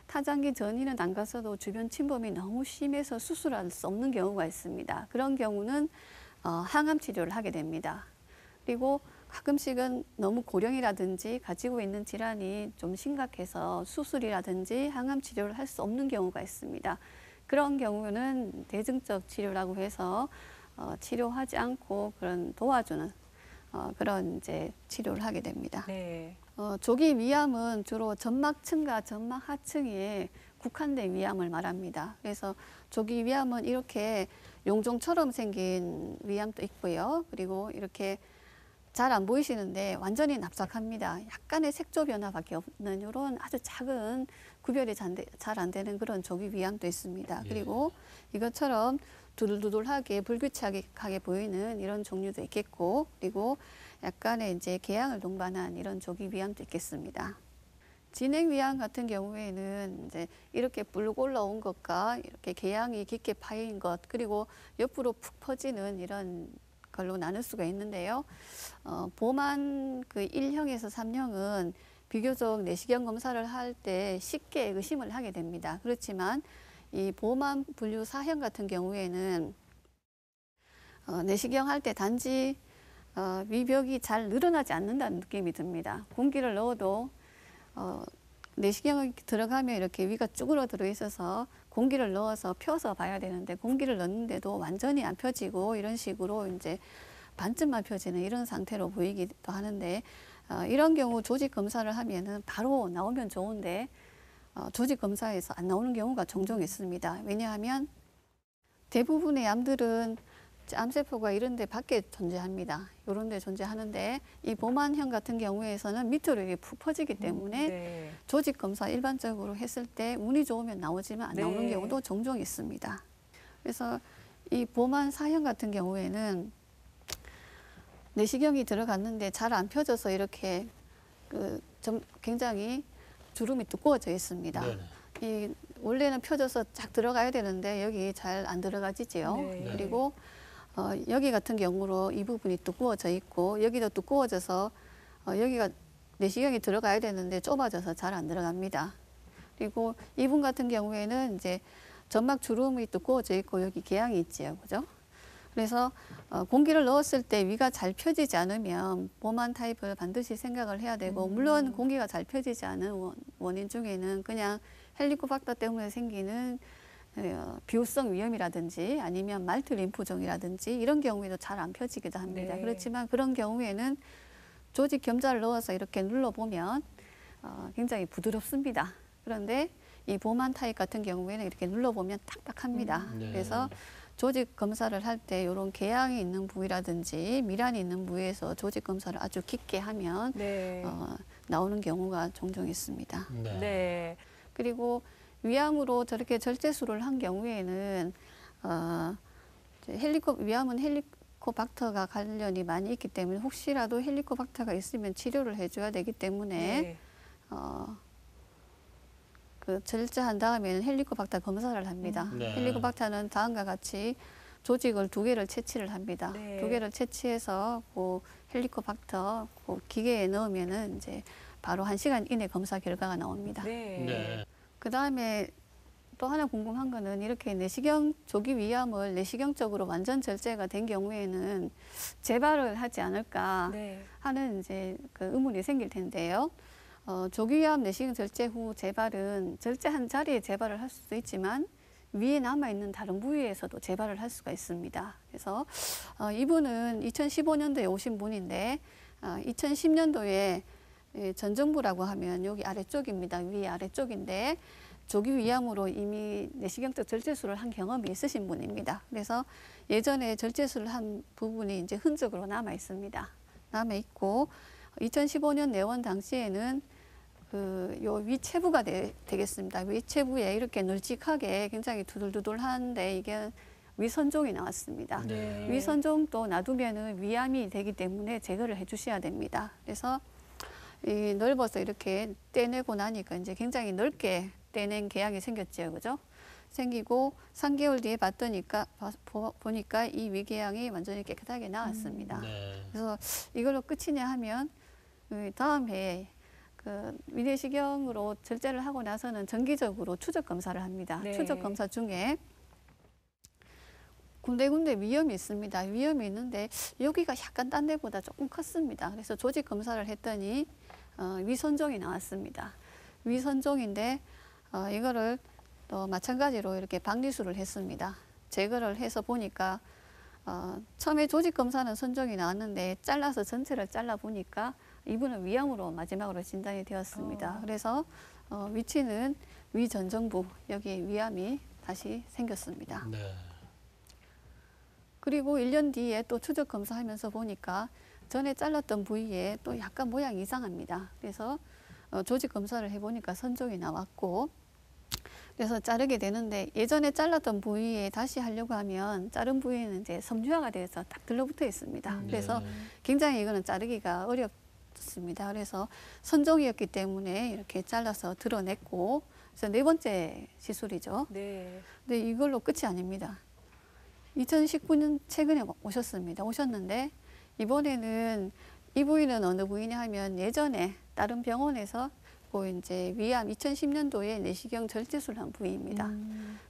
[SPEAKER 3] 타장기 전이는 안 갔어도 주변 침범이 너무 심해서 수술할 수 없는 경우가 있습니다. 그런 경우는 항암 치료를 하게 됩니다. 그리고 가끔씩은 너무 고령이라든지 가지고 있는 질환이 좀 심각해서 수술이라든지 항암 치료를 할 수 없는 경우가 있습니다. 그런 경우는 대증적 치료라고 해서 치료하지 않고 그런 도와주는 그런 이제 치료를 하게 됩니다.
[SPEAKER 1] 네.
[SPEAKER 3] 조기 위암은 주로 점막층과 점막 하층에 국한된 위암을 말합니다. 그래서 조기 위암은 이렇게 용종처럼 생긴 위암도 있고요. 그리고 이렇게 잘 안 보이시는데 완전히 납작합니다. 약간의 색조 변화밖에 없는 이런 아주 작은 구별이 잘 안 되는 그런 조기 위암도 있습니다.
[SPEAKER 2] 예.
[SPEAKER 3] 그리고 이것처럼 두들두들하게 불규칙하게 보이는 이런 종류도 있겠고, 그리고 약간의 이제 궤양을 동반한 이런 조기 위암도 있겠습니다. 진행 위암 같은 경우에는 이제 이렇게 불 올라온 것과 이렇게 궤양이 깊게 파인 것, 그리고 옆으로 푹 퍼지는 이런 걸로 나눌 수가 있는데요. 보만 그 1형에서 3형은 비교적 내시경 검사를 할 때 쉽게 의심을 하게 됩니다. 그렇지만 이 보만 분류 4형 같은 경우에는 내시경 할 때 단지 위벽이 잘 늘어나지 않는다는 느낌이 듭니다. 공기를 넣어도 내시경이 들어가면 이렇게 위가 쭈그러들어 있어서 공기를 넣어서 펴서 봐야 되는데 공기를 넣는데도 완전히 안 펴지고 이런 식으로 이제 반쯤만 펴지는 이런 상태로 보이기도 하는데 이런 경우 조직 검사를 하면은 바로 나오면 좋은데 조직 검사에서 안 나오는 경우가 종종 있습니다. 왜냐하면 대부분의 암들은 암세포가 이런 데 밖에 존재합니다. 이런 데 존재하는데 이 보만형 같은 경우에서는 밑으로 이렇게 푹 퍼지기 때문에
[SPEAKER 1] 네.
[SPEAKER 3] 조직 검사 일반적으로 했을 때 운이 좋으면 나오지만 안 나오는
[SPEAKER 1] 네.
[SPEAKER 3] 경우도 종종 있습니다. 그래서 이 보만 4형 같은 경우에는 내시경이 들어갔는데 잘 안 펴져서 이렇게 굉장히 주름이 두꺼워져 있습니다.
[SPEAKER 2] 네네.
[SPEAKER 3] 원래는 펴져서 쫙 들어가야 되는데 여기 잘 안 들어가지지요.
[SPEAKER 1] 네.
[SPEAKER 3] 그리고 여기 같은 경우로 이 부분이 두꺼워져 있고 여기도 두꺼워져서 여기가 내시경이 들어가야 되는데 좁아져서 잘 안 들어갑니다. 그리고 이분 같은 경우에는 이제 점막 주름이 두꺼워져 있고 여기 궤양이 있지요, 그죠? 그래서 공기를 넣었을 때 위가 잘 펴지지 않으면 보만 타입을 반드시 생각을 해야 되고 물론 공기가 잘 펴지지 않은 원인 중에는 그냥 헬리코박터 때문에 생기는 비후성 위염이라든지 아니면 말트 림프종이라든지 이런 경우에도 잘 안 펴지기도 합니다.
[SPEAKER 1] 네.
[SPEAKER 3] 그렇지만 그런 경우에는 조직 겸자를 넣어서 이렇게 눌러보면 굉장히 부드럽습니다. 그런데 이 보만 타입 같은 경우에는 이렇게 눌러보면 딱딱합니다.
[SPEAKER 2] 네.
[SPEAKER 3] 그래서 조직 검사를 할 때 이런 궤양이 있는 부위라든지 미란이 있는 부위에서 조직 검사를 아주 깊게 하면
[SPEAKER 1] 네.
[SPEAKER 3] 나오는 경우가 종종 있습니다.
[SPEAKER 2] 네.
[SPEAKER 1] 네.
[SPEAKER 3] 그리고 위암으로 저렇게 절제술을 한 경우에는 위암은 헬리코박터가 관련이 많이 있기 때문에 혹시라도 헬리코박터가 있으면 치료를 해줘야 되기 때문에
[SPEAKER 1] 네.
[SPEAKER 3] 절제한 다음에는 헬리코박터 검사를 합니다.
[SPEAKER 2] 네.
[SPEAKER 3] 헬리코박터는 다음과 같이 조직을 2개를 채취를 합니다.
[SPEAKER 1] 네.
[SPEAKER 3] 2개를 채취해서 그 헬리코박터 그 기계에 넣으면은 이제 바로 1시간 이내 검사 결과가 나옵니다.
[SPEAKER 1] 네.
[SPEAKER 2] 네.
[SPEAKER 3] 그 다음에 또 하나 궁금한 거는 이렇게 내시경 조기 위암을 내시경적으로 완전 절제가 된 경우에는 재발을 하지 않을까
[SPEAKER 1] 네.
[SPEAKER 3] 하는 이제 그 의문이 생길 텐데요. 조기 위암 내시경 절제 후 재발은 절제한 자리에 재발을 할 수도 있지만 위에 남아있는 다른 부위에서도 재발을 할 수가 있습니다. 그래서 이분은 2015년도에 오신 분인데 2010년도에 전정부라고 하면 여기 아래쪽입니다. 위 아래쪽인데 조기 위암으로 이미 내시경적 절제술을 한 경험이 있으신 분입니다. 그래서 예전에 절제술을 한 부분이 이제 흔적으로 남아 있습니다. 남아 있고 2015년 내원 당시에는 요 위체부가 되겠습니다. 위체부에 이렇게 널찍하게 굉장히 두들두들한데 이게 위선종이 나왔습니다.
[SPEAKER 2] 네.
[SPEAKER 3] 위선종도 놔두면은 위암이 되기 때문에 제거를 해주셔야 됩니다. 그래서 이 넓어서 이렇게 떼내고 나니까 이제 굉장히 넓게 떼낸 개양이 생겼죠, 그죠? 생기고 3개월 뒤에 보니까 이 위궤양이 완전히 깨끗하게 나왔습니다.
[SPEAKER 2] 네.
[SPEAKER 3] 그래서 이걸로 끝이냐 하면 다음 해에 위내시경으로 절제를 하고 나서는 정기적으로 추적 검사를 합니다.
[SPEAKER 1] 네.
[SPEAKER 3] 추적 검사 중에 군데군데 위염이 있습니다. 위염이 있는데 여기가 약간 딴 데보다 조금 컸습니다. 그래서 조직 검사를 했더니 위선종이 나왔습니다. 위선종인데 이거를 또 마찬가지로 이렇게 박리술을 했습니다. 제거를 해서 보니까 처음에 조직 검사는 선종이 나왔는데 잘라서 전체를 잘라 보니까 이분은 위암으로 마지막으로 진단이 되었습니다. 그래서 위치는 위전정부, 여기 위암이 다시 생겼습니다.
[SPEAKER 2] 네.
[SPEAKER 3] 그리고 1년 뒤에 또 추적 검사하면서 보니까 전에 잘랐던 부위에 또 약간 모양이 이상합니다. 그래서 조직 검사를 해보니까 선종이 나왔고, 그래서 자르게 되는데 예전에 잘랐던 부위에 다시 하려고 하면 자른 부위는 이제 섬유화가 돼서 딱 들러붙어 있습니다. 그래서 굉장히 이거는 자르기가 어렵습니다. 그래서 선종이었기 때문에 이렇게 잘라서 드러냈고, 그래서 4번째 시술이죠.
[SPEAKER 1] 네.
[SPEAKER 3] 근데 이걸로 끝이 아닙니다. 2019년 최근에 오셨는데 이번에는 이 부위는 어느 부위냐 하면 예전에 다른 병원에서 이제 위암 2010년도에 내시경 절제술 한 부위입니다.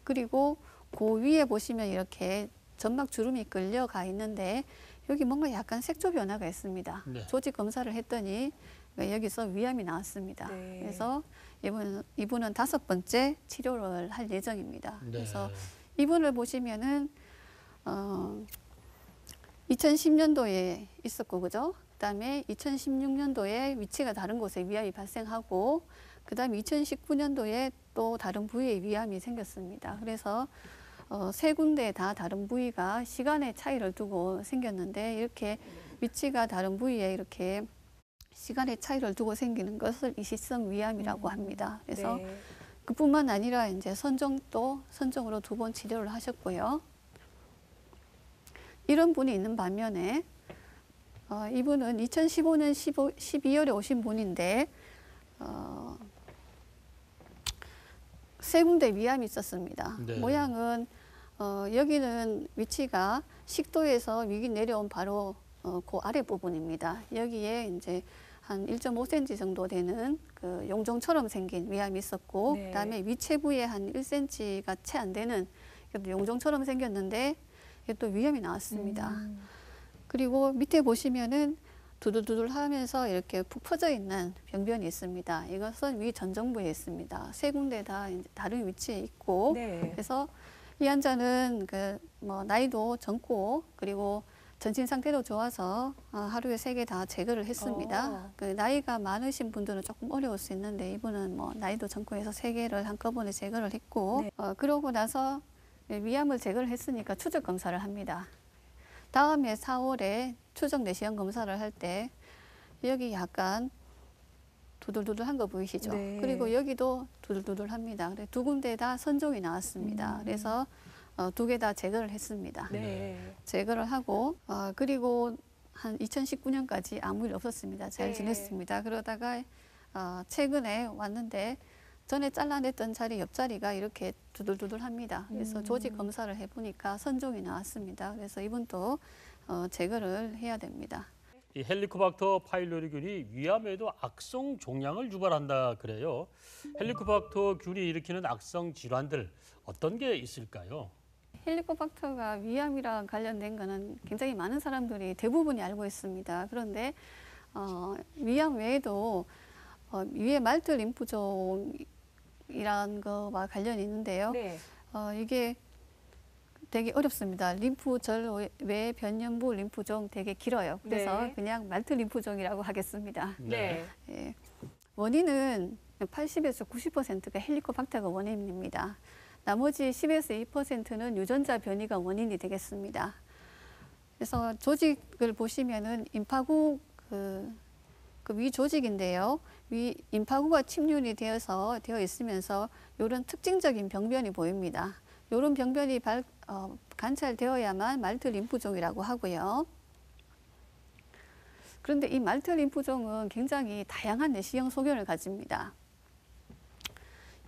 [SPEAKER 3] 그리고 그 위에 보시면 이렇게 점막 주름이 끌려가 있는데 여기 뭔가 약간 색조 변화가 있습니다.
[SPEAKER 2] 네.
[SPEAKER 3] 조직 검사를 했더니 여기서 위암이 나왔습니다.
[SPEAKER 1] 네.
[SPEAKER 3] 그래서 이분은 5번째 치료를 할 예정입니다.
[SPEAKER 2] 네.
[SPEAKER 3] 그래서 이분을 보시면은 2010년도에 있었고, 그죠? 그다음에 2016년도에 위치가 다른 곳에 위암이 발생하고, 그다음에 2019년도에 또 다른 부위에 위암이 생겼습니다. 그래서 3군데 다 다른 부위가 시간의 차이를 두고 생겼는데, 이렇게 위치가 다른 부위에 이렇게 시간의 차이를 두고 생기는 것을 이시성 위암이라고 합니다. 그래서
[SPEAKER 1] 네.
[SPEAKER 3] 그뿐만 아니라 이제 선종으로 2번 치료를 하셨고요. 이런 분이 있는 반면에 이분은 2015년 12월에 오신 분인데 3군데 위암이 있었습니다.
[SPEAKER 2] 네.
[SPEAKER 3] 모양은 여기는 위치가 식도에서 위기 내려온 바로 그 아래 부분입니다. 여기에 이제 한 1.5cm 정도 되는 그 용종처럼 생긴 위암이 있었고,
[SPEAKER 1] 네.
[SPEAKER 3] 그다음에 위체부에 한 1cm가 채 안 되는 용종처럼 생겼는데 이게 또 위암이 나왔습니다. 그리고 밑에 보시면은 두들두들 하면서 이렇게 푹 퍼져 있는 병변이 있습니다. 이것은 위 전정부에 있습니다. 3군데 다 이제 다른 위치에 있고,
[SPEAKER 1] 네.
[SPEAKER 3] 그래서 이 환자는 나이도 젊고 그리고 전신 상태도 좋아서 하루에 3개 다 제거를 했습니다. 나이가 많으신 분들은 조금 어려울 수 있는데 이분은 나이도 젊고 해서 3개를 한꺼번에 제거를 했고,
[SPEAKER 1] 네.
[SPEAKER 3] 그러고 나서 위암을 제거를 했으니까 추적 검사를 합니다. 다음에 4월에 추적 내시경 검사를 할 때 여기 약간 두들두들한 거 보이시죠?
[SPEAKER 1] 네.
[SPEAKER 3] 그리고 여기도 두들두들합니다. 그래서 2군데 다 선종이 나왔습니다. 그래서 2개 다 제거를 했습니다.
[SPEAKER 1] 네.
[SPEAKER 3] 제거를 하고 그리고 한 2019년까지 아무 일 없었습니다. 잘
[SPEAKER 1] 네.
[SPEAKER 3] 지냈습니다. 그러다가 최근에 왔는데 전에 잘라냈던 자리 옆자리가 이렇게 두들두들합니다. 그래서 조직 검사를 해보니까 선종이 나왔습니다. 그래서 이분도 제거를 해야 됩니다.
[SPEAKER 2] 이 헬리코박터 파일로리균이 위암에도 악성 종양을 유발한다 그래요. 헬리코박터 균이 일으키는 악성 질환들 어떤 게 있을까요?
[SPEAKER 3] 헬리코박터가 위암이랑 관련된 거는 굉장히 많은 사람들이 대부분이 알고 있습니다. 그런데 위암 외에도 위에 말트 림프종이라는 거와 관련이 있는데요.
[SPEAKER 1] 네.
[SPEAKER 3] 이게 되게 어렵습니다. 림프절 외 변연부 림프종 되게 길어요. 그래서
[SPEAKER 1] 네.
[SPEAKER 3] 그냥 말트 림프종이라고 하겠습니다.
[SPEAKER 1] 네.
[SPEAKER 3] 예. 원인은 80에서 90%가 헬리코박터가 원인입니다. 나머지 10에서 2%는 유전자 변이가 원인이 되겠습니다. 그래서 조직을 보시면은 임파구 그 위 조직인데요. 위 임파구가 침륜이 되어 있으면서 이런 특징적인 병변이 보입니다. 이런 병변이 관찰되어야만 말트 림프종이라고 하고요. 그런데 이 말트 림프종은 굉장히 다양한 내시형 소견을 가집니다.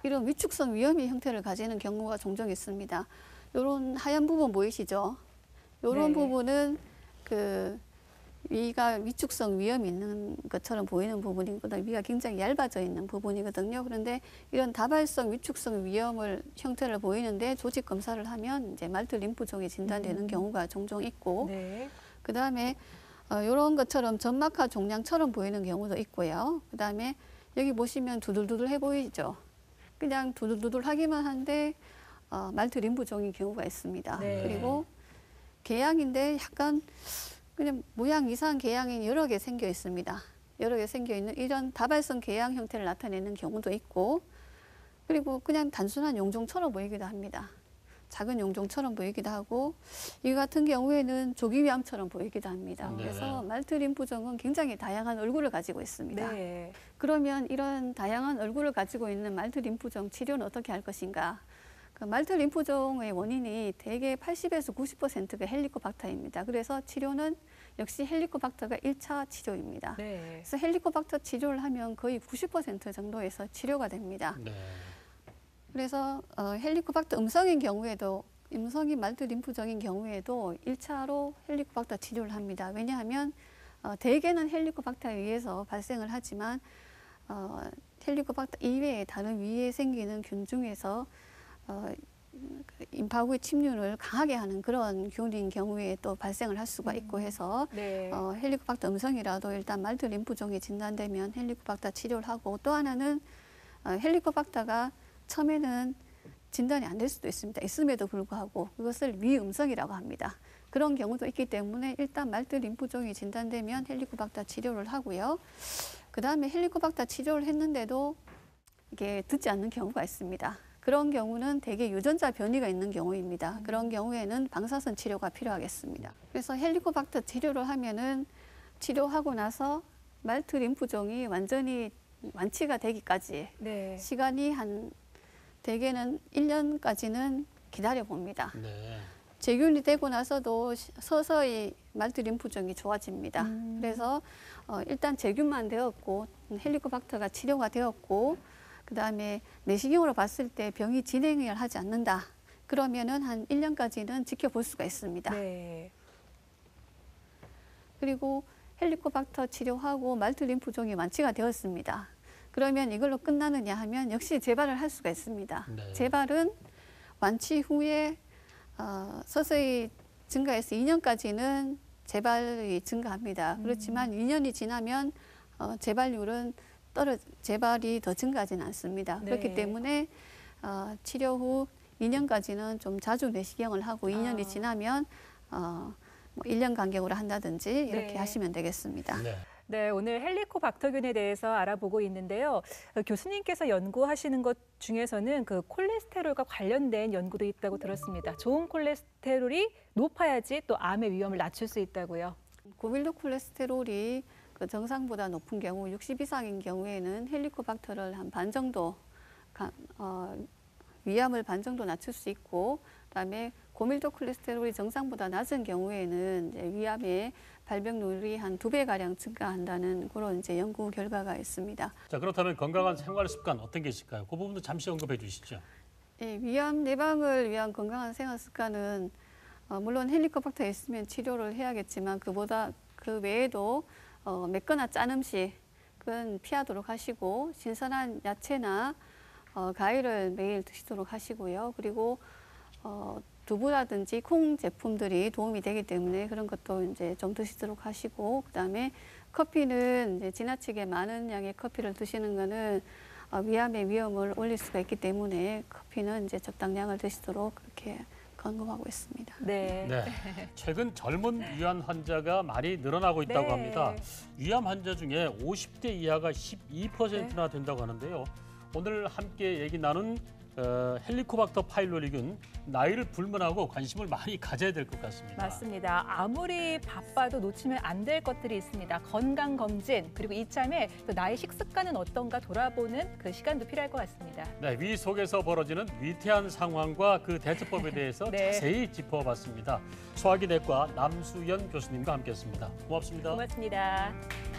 [SPEAKER 3] 이런 위축성 위염의 형태를 가지는 경우가 종종 있습니다. 이런 하얀 부분 보이시죠? 이런
[SPEAKER 1] 네.
[SPEAKER 3] 부분은 위가 위축성 위염이 있는 것처럼 보이는 부분이거든요. 위가 굉장히 얇아져 있는 부분이거든요. 그런데 이런 다발성 위축성 위염을 형태를 보이는데 조직 검사를 하면 이제 말트 림프종이 진단되는 경우가 종종 있고,
[SPEAKER 1] 네.
[SPEAKER 3] 그 다음에 이런 것처럼 점막하 종양처럼 보이는 경우도 있고요. 그 다음에 여기 보시면 두들두들해 보이죠. 그냥 두들두들하기만 한데 말트 림프종인 경우가 있습니다.
[SPEAKER 1] 네.
[SPEAKER 3] 그리고 개양인데 약간 그냥 모양 이상한 개양이 여러 개 생겨 있습니다. 여러 개 생겨 있는 이런 다발성 개양 형태를 나타내는 경우도 있고, 그리고 그냥 단순한 용종처럼 보이기도 합니다. 작은 용종처럼 보이기도 하고, 이 같은 경우에는 조기위암처럼 보이기도 합니다.
[SPEAKER 2] 네.
[SPEAKER 3] 그래서 말트 림프종은 굉장히 다양한 얼굴을 가지고 있습니다.
[SPEAKER 1] 네.
[SPEAKER 3] 그러면 이런 다양한 얼굴을 가지고 있는 말트 림프종 치료는 어떻게 할 것인가? 그 말트 림프종의 원인이 대개 80에서 90%가 헬리코박터입니다. 그래서 치료는 역시 헬리코박터가 1차 치료입니다.
[SPEAKER 1] 네.
[SPEAKER 3] 그래서 헬리코박터 치료를 하면 거의 90% 정도에서 치료가 됩니다.
[SPEAKER 2] 네.
[SPEAKER 3] 그래서 헬리코박터 음성인 경우에도, 음성인 말트 림프종인 경우에도 1차로 헬리코박터 치료를 합니다. 왜냐하면 대개는 헬리코박터에 의해서 발생을 하지만 헬리코박터 이외에 다른 위에 생기는 균 중에서 임파구의 침륜을 강하게 하는 그런 균인 경우에 또 발생을 할 수가 있고 해서
[SPEAKER 1] 네.
[SPEAKER 3] 헬리코박터 음성이라도 일단 말트 림프종이 진단되면 헬리코박터 치료를 하고, 또 하나는 헬리코박터가 처음에는 진단이 안 될 수도 있습니다. 있음에도 불구하고 그것을 위음성이라고 합니다. 그런 경우도 있기 때문에 일단 말트 림프종이 진단되면 헬리코박터 치료를 하고요. 그 다음에 헬리코박터 치료를 했는데도 이게 듣지 않는 경우가 있습니다. 그런 경우는 대개 유전자 변이가 있는 경우입니다. 그런 경우에는 방사선 치료가 필요하겠습니다. 그래서 헬리코박터 치료를 하면은 치료하고 나서 말트 림프종이 완전히 완치가 되기까지
[SPEAKER 1] 네.
[SPEAKER 3] 시간이 대개는 1년까지는 기다려 봅니다.
[SPEAKER 2] 네.
[SPEAKER 3] 재균이 되고 나서도 서서히 말트 림프종이 좋아집니다. 그래서 일단 재균만 되었고 헬리코박터가 치료가 되었고, 그 다음에 내시경으로 봤을 때 병이 진행을 하지 않는다. 그러면은 한 1년까지는 지켜볼 수가 있습니다.
[SPEAKER 1] 네.
[SPEAKER 3] 그리고 헬리코박터 치료하고 말트 림프종이 완치가 되었습니다. 그러면 이걸로 끝나느냐 하면 역시 재발을 할 수가 있습니다.
[SPEAKER 2] 네.
[SPEAKER 3] 재발은 완치 후에 서서히 증가해서 2년까지는 재발이 증가합니다. 그렇지만 2년이 지나면 재발률은 재발이 더 증가하지는 않습니다.
[SPEAKER 1] 네.
[SPEAKER 3] 그렇기 때문에 치료 후 2년까지는 좀 자주 내시경을 하고 2년이 지나면 뭐 1년 간격으로 한다든지 이렇게
[SPEAKER 1] 네.
[SPEAKER 3] 하시면 되겠습니다.
[SPEAKER 2] 네.
[SPEAKER 1] 네, 오늘 헬리코박터균에 대해서 알아보고 있는데요. 교수님께서 연구하시는 것 중에서는 그 콜레스테롤과 관련된 연구도 있다고 들었습니다. 좋은 콜레스테롤이 높아야지 또 암의 위험을 낮출 수 있다고요.
[SPEAKER 3] 고밀도 콜레스테롤이 그 정상보다 높은 경우 60 이상인 경우에는 헬리코박터를 한 반 정도 위암을 반 정도 낮출 수 있고, 그다음에 고밀도 콜레스테롤이 정상보다 낮은 경우에는 이제 위암의 발병률이 한 2배 가량 증가한다는 그런 이제 연구 결과가 있습니다.
[SPEAKER 2] 자, 그렇다면 건강한 생활 습관 어떤 게 있을까요? 그 부분도 잠시 언급해 주시죠.
[SPEAKER 3] 예, 위암 예방을 위한 건강한 생활 습관은 물론 헬리코박터에 있으면 치료를 해야겠지만 그 외에도 맵거나 짠 음식은 피하도록 하시고, 신선한 야채나 과일을 매일 드시도록 하시고요. 그리고 두부라든지 콩 제품들이 도움이 되기 때문에 그런 것도 이제 좀 드시도록 하시고, 그다음에 커피는 이제 지나치게 많은 양의 커피를 드시는 거는 위암의 위험을 올릴 수가 있기 때문에 커피는 이제 적당량을 드시도록 그렇게 언급하고 있습니다.
[SPEAKER 1] 네.
[SPEAKER 2] 네, 최근 젊은 위암 환자가 많이 늘어나고 있다고
[SPEAKER 1] 네.
[SPEAKER 2] 합니다. 위암 환자 중에 50대 이하가 12%나 된다고 하는데요. 오늘 함께 얘기 나눈 헬리코박터 파일로리균 나이를 불문하고 관심을 많이 가져야 될 것 같습니다.
[SPEAKER 1] 맞습니다. 아무리 바빠도 놓치면 안 될 것들이 있습니다. 건강 검진 그리고 이참에 또 나의 식습관은 어떤가 돌아보는 그 시간도 필요할 것 같습니다.
[SPEAKER 2] 네, 위 속에서 벌어지는 위태한 상황과 그 대처법에 대해서
[SPEAKER 1] 네.
[SPEAKER 2] 자세히 짚어봤습니다. 소화기내과 남수연 교수님과 함께했습니다. 고맙습니다.
[SPEAKER 1] 고맙습니다.